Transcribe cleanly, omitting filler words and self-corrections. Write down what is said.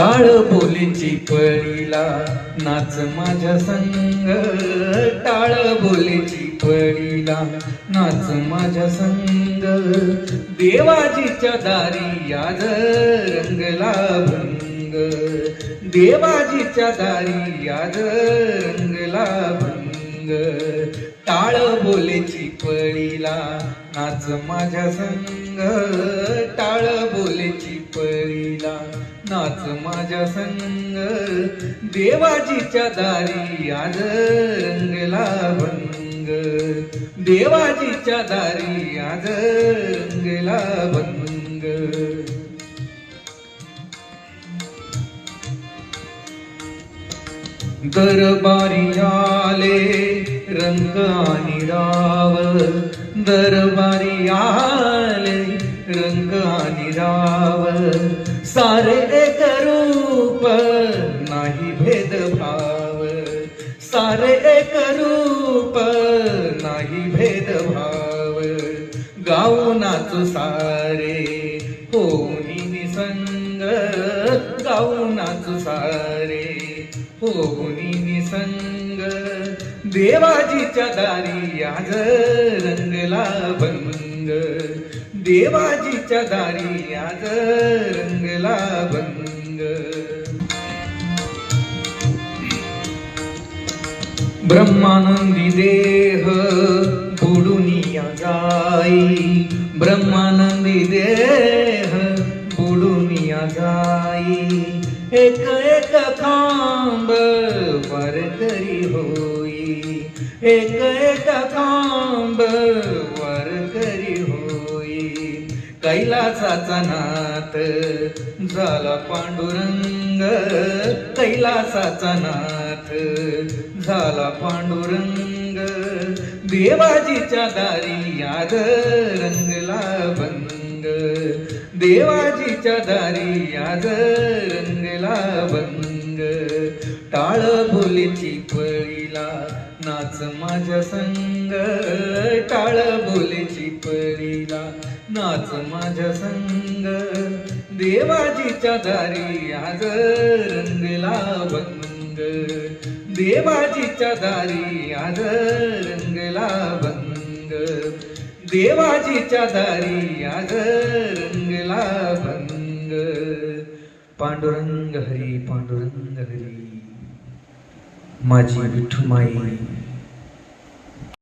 टाळ बोलीची पळीला नाच माझ्या संग, टाळ बोलीची पळीला नाच माझ्या संग. देवाजीच्या दारी आज रंगला भंग, देवाजीच्या दारी आज रंगला भंग. टाळ बोलीची पळीला नाच माझ्या संग, टाळ बोलीची पळीला नाच माझ्या संग. देवाजीच्या दारी आज रंगला भंग, देवाजीच्या दारी आज रंगला भंग. दरबारी आले रंग आणि राव, दरबारी आले रंग आणि राव. सारे एक रूप नाही भेदभाव, सारे एक रूप नाही भेदभाव. गाऊ नाचू सारे होनी निसंग, गाऊ नाचू सारे होनी निसंग. देवाजीच्या दारी आज रंगला भंग, देवाजीच्या दारी आज रंगला भंग. ब्रह्मानंदी देह बुडुनिया जाई, ब्रह्मानंदी देह बुडुनिया जाई. एक एक खांब वारकरी होई, एक एक खांब वारकरी होई. कैलासाचा नाथ झाला पांडुरंग, कैलासाचा नाथ झाला पांडुरंग. देवाजीच्या दारी आज रंगला भंग, देवाजीच्या दारी आज रंगला भंग. टाळ बोलीची पळीला नाच माझ्या संग, टाळ बोलीची पळीला नाच माझ्या संग. देवाजीच्या दारी आज रंगला भंग, देवाजीच्या दारी आज रंगला भंग. देवाजीच्या दारी आज रंगला भंग. पांडुरंग हरी, पांडुरंग हरी. माझी विठुमाई